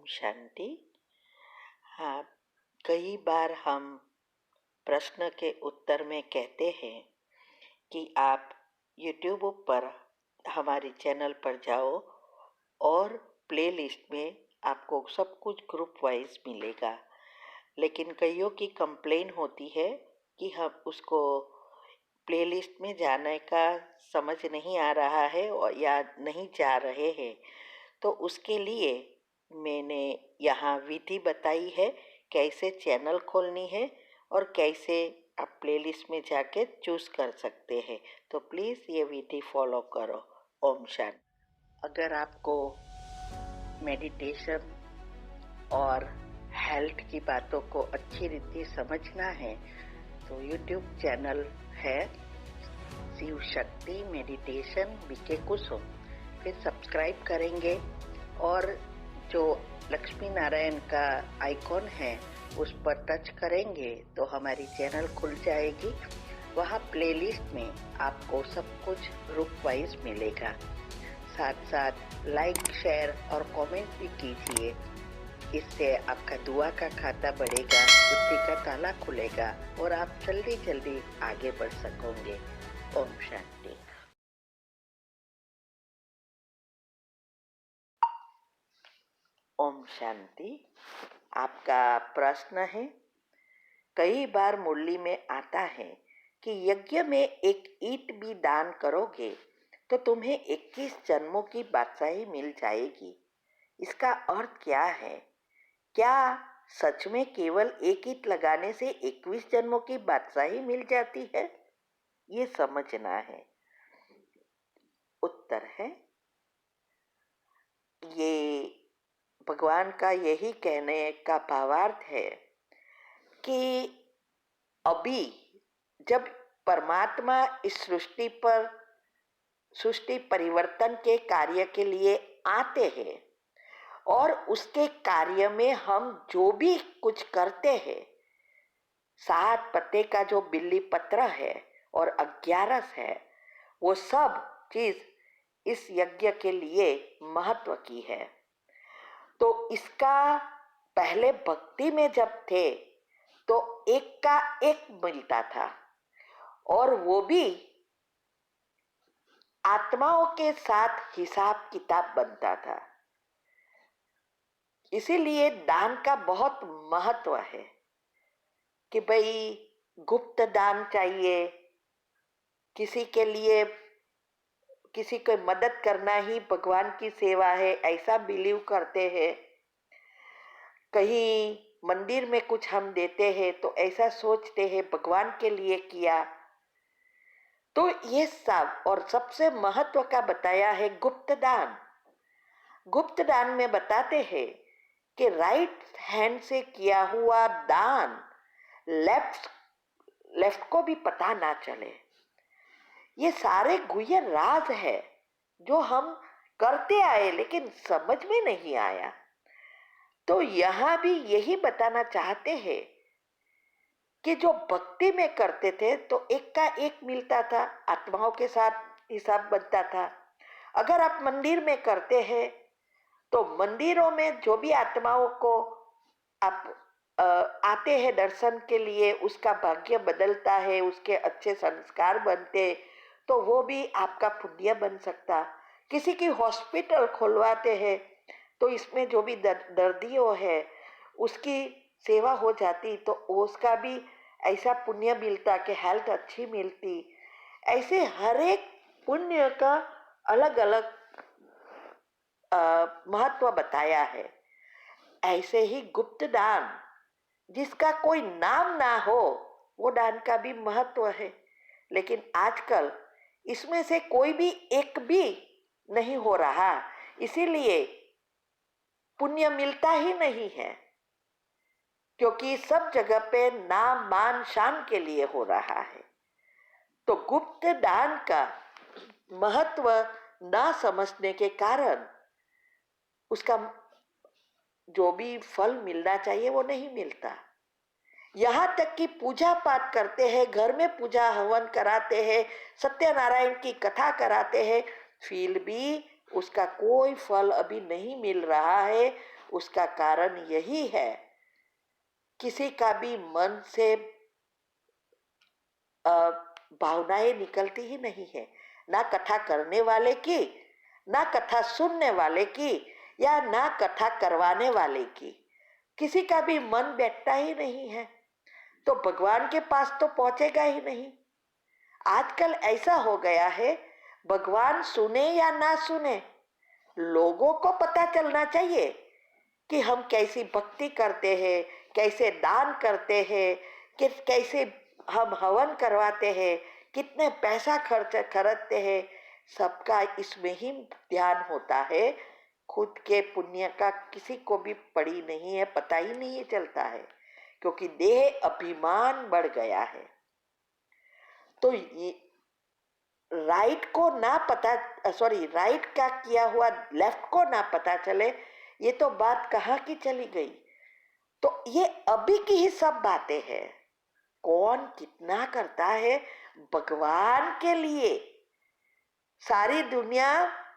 शांति। हाँ, कई बार हम प्रश्न के उत्तर में कहते हैं कि आप YouTube पर हमारे चैनल पर जाओ और प्लेलिस्ट में आपको सब कुछ ग्रुप वाइज मिलेगा। लेकिन कईयों की कंप्लेन होती है कि हम उसको प्लेलिस्ट में जाने का समझ नहीं आ रहा है और या नहीं जा रहे हैं। तो उसके लिए मैंने यहाँ विधि बताई है कैसे चैनल खोलनी है और कैसे आप प्लेलिस्ट में जाके चूज़ कर सकते हैं। तो प्लीज़ ये विधि फॉलो करो। ओम शांति। अगर आपको मेडिटेशन और हेल्थ की बातों को अच्छी रीति समझना है तो यूट्यूब चैनल है शिव शक्ति मेडिटेशन बीके कुसुम, फिर सब्सक्राइब करेंगे और जो लक्ष्मी नारायण का आइकॉन है उस पर टच करेंगे तो हमारी चैनल खुल जाएगी। वहाँ प्लेलिस्ट में आपको सब कुछ ग्रुप वाइज मिलेगा। साथ साथ लाइक शेयर और कमेंट भी कीजिए। इससे आपका दुआ का खाता बढ़ेगा, बुद्धि का ताला खुलेगा और आप जल्दी जल्दी आगे बढ़ सकोगे। ओम शांति। ओम शांति। आपका प्रश्न है, कई बार मुरली में आता है कि यज्ञ में एक ईंट भी दान करोगे तो तुम्हें 21 जन्मों की बादशाही मिल जाएगी। इसका अर्थ क्या है? क्या सच में केवल एक ईंट लगाने से 21 जन्मों की बादशाही मिल जाती है? ये समझना है। उत्तर है, ये भगवान का यही कहने का भावार्थ है कि अभी जब परमात्मा इस सृष्टि परिवर्तन के कार्य के लिए आते हैं और उसके कार्य में हम जो भी कुछ करते हैं, 7 पत्ते का जो बिल्ली पत्र है और 11 है, वो सब चीज इस यज्ञ के लिए महत्व की है। तो इसका पहले भक्ति में जब थे तो एक का एक मिलता था और वो भी आत्माओं के साथ हिसाब किताब बनता था। इसीलिए दान का बहुत महत्व है कि भाई गुप्त दान चाहिए, किसी के लिए किसी को मदद करना ही भगवान की सेवा है, ऐसा बिलीव करते हैं। कहीं मंदिर में कुछ हम देते हैं तो ऐसा सोचते हैं भगवान के लिए किया। तो ये सब और सबसे महत्व का बताया है गुप्त दान। गुप्त दान में बताते हैं कि राइट हैंड से किया हुआ दान लेफ्ट को भी पता ना चले। ये सारे गुह्य राज है जो हम करते आए लेकिन समझ में नहीं आया। तो यहाँ भी यही बताना चाहते हैं कि जो भक्ति में करते थे तो एक का एक मिलता था, आत्माओं के साथ हिसाब बनता था। अगर आप मंदिर में करते हैं तो मंदिरों में जो भी आत्माओं को आप आते हैं दर्शन के लिए, उसका भाग्य बदलता है, उसके अच्छे संस्कार बनते, तो वो भी आपका पुण्य बन सकता। किसी की हॉस्पिटल खुलवाते हैं तो इसमें जो भी दर्दियों है उसकी सेवा हो जाती तो उसका भी ऐसा पुण्य मिलता कि हेल्थ अच्छी मिलती। ऐसे हर एक पुण्य का अलग अलग महत्व बताया है। ऐसे ही गुप्त दान जिसका कोई नाम ना हो वो दान का भी महत्व है, लेकिन आजकल इसमें से कोई भी एक भी नहीं हो रहा, इसीलिए पुण्य मिलता ही नहीं है, क्योंकि सब जगह पे नाम मान शान के लिए हो रहा है। तो गुप्त दान का महत्व ना समझने के कारण उसका जो भी फल मिलना चाहिए वो नहीं मिलता। यहाँ तक कि पूजा पाठ करते हैं, घर में पूजा हवन कराते हैं, सत्यनारायण की कथा कराते हैं, फिर भी उसका कोई फल अभी नहीं मिल रहा है। उसका कारण यही है, किसी का भी मन से भावनाएं निकलती ही नहीं है, ना कथा करने वाले की, ना कथा सुनने वाले की, या ना कथा करवाने वाले की। किसी का भी मन बैठता ही नहीं है, तो भगवान के पास तो पहुंचेगा ही नहीं। आजकल ऐसा हो गया है, भगवान सुने या ना सुने, लोगों को पता चलना चाहिए कि हम कैसी भक्ति करते हैं, कैसे दान करते हैं, कि कैसे हम हवन करवाते हैं, कितने पैसा खर्च करते हैं। सबका इसमें ही ध्यान होता है, खुद के पुण्य का किसी को भी पड़ी नहीं है, पता ही नहीं चलता है, क्योंकि देह अभिमान बढ़ गया है। तो राइट को ना पता, सॉरी, राइट का किया हुआ लेफ्ट को ना पता चले, ये तो बात कहाँ की चली गई। तो ये अभी की ही सब बातें हैं। कौन कितना करता है भगवान के लिए, सारी दुनिया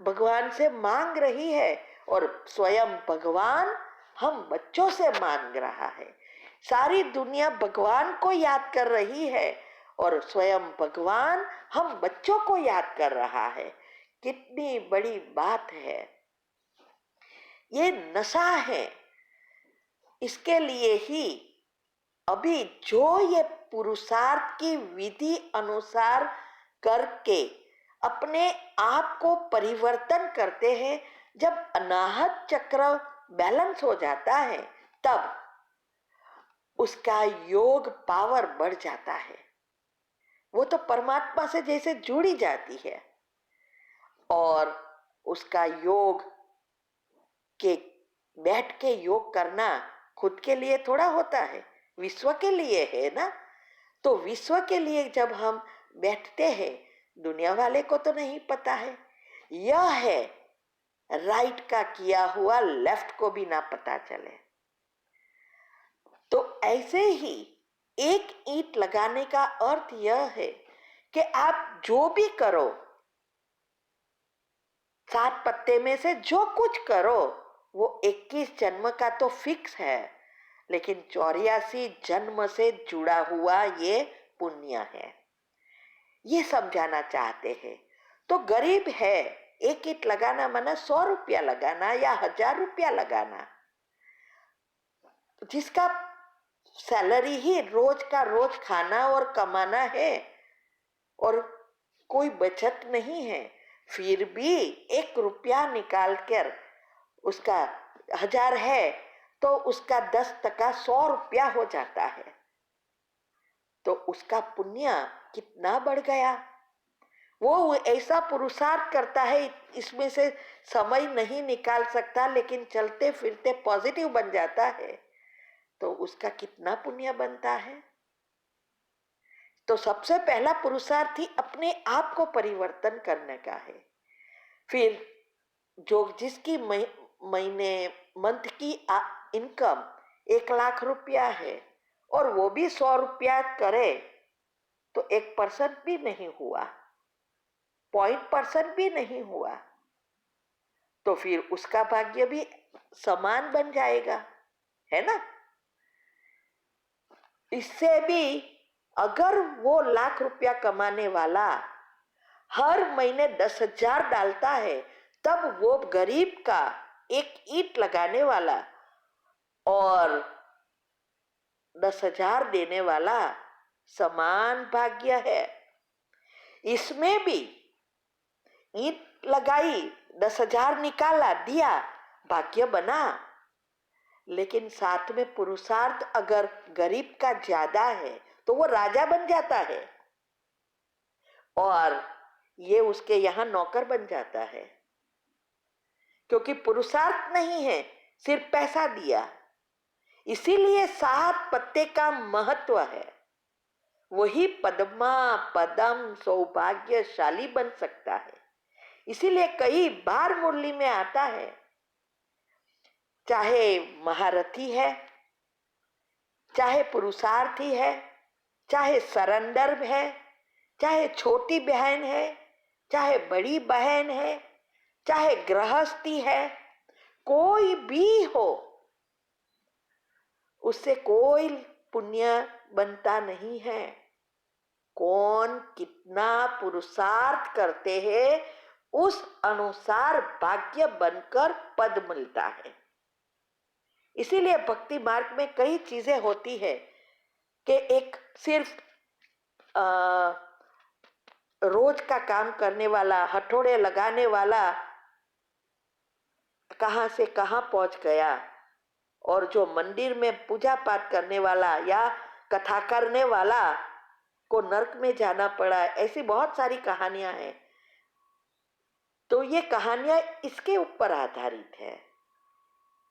भगवान से मांग रही है, और स्वयं भगवान हम बच्चों से मांग रहा है। सारी दुनिया भगवान को याद कर रही है, और स्वयं भगवान हम बच्चों को याद कर रहा है। कितनी बड़ी बात है, ये नशा है। इसके लिए ही अभी जो ये पुरुषार्थ की विधि अनुसार करके अपने आप को परिवर्तन करते हैं, जब अनाहत चक्र बैलेंस हो जाता है, तब उसका योग पावर बढ़ जाता है। वो तो परमात्मा से जैसे जुड़ी जाती है, और उसका योग के बैठ के योग करना खुद के लिए थोड़ा होता है, विश्व के लिए है ना। तो विश्व के लिए जब हम बैठते हैं, दुनिया वाले को तो नहीं पता है, यह है राइट का किया हुआ लेफ्ट को भी ना पता चले। तो ऐसे ही एक ईंट लगाने का अर्थ यह है कि आप जो भी करो, 7 पत्ते में से जो कुछ करो, वो 21 जन्म का तो फिक्स है, लेकिन 84 जन्म से जुड़ा हुआ ये पुण्य है, ये समझाना चाहते हैं। तो गरीब है, एक ईंट लगाना माना 100 रुपया लगाना या 1000 रुपया लगाना। जिसका सैलरी ही रोज का रोज खाना और कमाना है, और कोई बचत नहीं है, फिर भी 1 रुपया निकाल कर, उसका 1000 है तो उसका 10% 100 रुपया हो जाता है, तो उसका पुण्य कितना बढ़ गया। वो ऐसा पुरुषार्थ करता है, इसमें से समय नहीं निकाल सकता, लेकिन चलते फिरते पॉजिटिव बन जाता है, तो उसका कितना पुण्य बनता है। तो सबसे पहला पुरुषार्थ ही अपने आप को परिवर्तन करने का है। फिर जो जिसकी महीने मंथ की इनकम 1 लाख रुपया है, और वो भी 100 रुपया करे, तो 1% भी नहीं हुआ, 0.% भी नहीं हुआ, तो फिर उसका भाग्य भी समान बन जाएगा, है ना। इससे भी अगर वो लाख रुपया कमाने वाला हर महीने 10,000 डालता है, तब वो गरीब का एक ईंट लगाने वाला और 10,000 देने वाला समान भाग्य है। इसमें भी ईंट लगाई, 10,000 निकाला, दिया, भाग्य बना, लेकिन साथ में पुरुषार्थ अगर गरीब का ज्यादा है, तो वो राजा बन जाता है, और ये उसके यहाँ नौकर बन जाता है, क्योंकि पुरुषार्थ नहीं है, सिर्फ पैसा दिया। इसीलिए 7 पत्ते का महत्व है। वही पद्मा पदम सौभाग्यशाली बन सकता है। इसीलिए कई बार मुरली में आता है, चाहे महारथी है, चाहे पुरुषार्थी है, चाहे सरेंडर है, चाहे छोटी बहन है, चाहे बड़ी बहन है, चाहे गृहस्थी है, कोई भी हो, उससे कोई पुण्य बनता नहीं है। कौन कितना पुरुषार्थ करते हैं उस अनुसार भाग्य बनकर पद मिलता है। इसीलिए भक्ति मार्ग में कई चीजें होती है कि एक सिर्फ रोज का काम करने वाला, हथौड़े लगाने वाला कहां से कहां पहुंच गया, और जो मंदिर में पूजा पाठ करने वाला या कथा करने वाला को नरक में जाना पड़ा। ऐसी बहुत सारी कहानियां हैं। तो ये कहानियां इसके ऊपर आधारित है,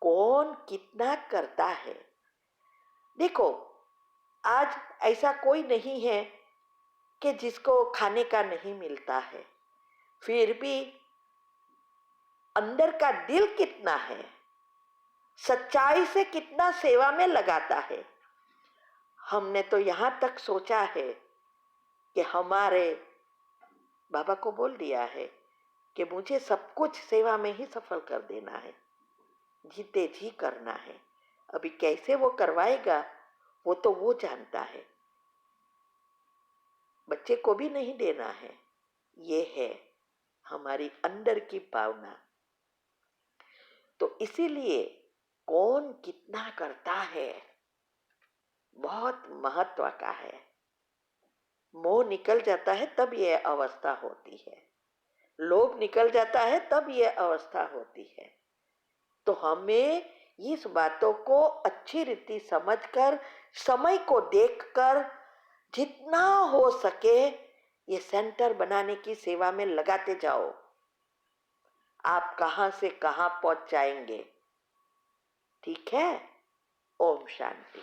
कौन कितना करता है। देखो, आज ऐसा कोई नहीं है कि जिसको खाने का नहीं मिलता है, फिर भी अंदर का दिल कितना है, सच्चाई से कितना सेवा में लगाता है। हमने तो यहां तक सोचा है कि हमारे बाबा को बोल दिया है कि मुझे सब कुछ सेवा में ही सफल कर देना है, जीते जी करना है। अभी कैसे वो करवाएगा वो तो वो जानता है, बच्चे को भी नहीं देना है। ये है हमारी अंदर की भावना। तो इसीलिए कौन कितना करता है बहुत महत्व का है। मोह निकल जाता है तब यह अवस्था होती है, लोभ निकल जाता है तब यह अवस्था होती है। तो हमें इस बातों को अच्छी रीति समझकर, समय को देखकर जितना हो सके ये सेंटर बनाने की सेवा में लगाते जाओ। आप कहां से कहां पहुंच जाएंगे। ठीक है। ओम शांति।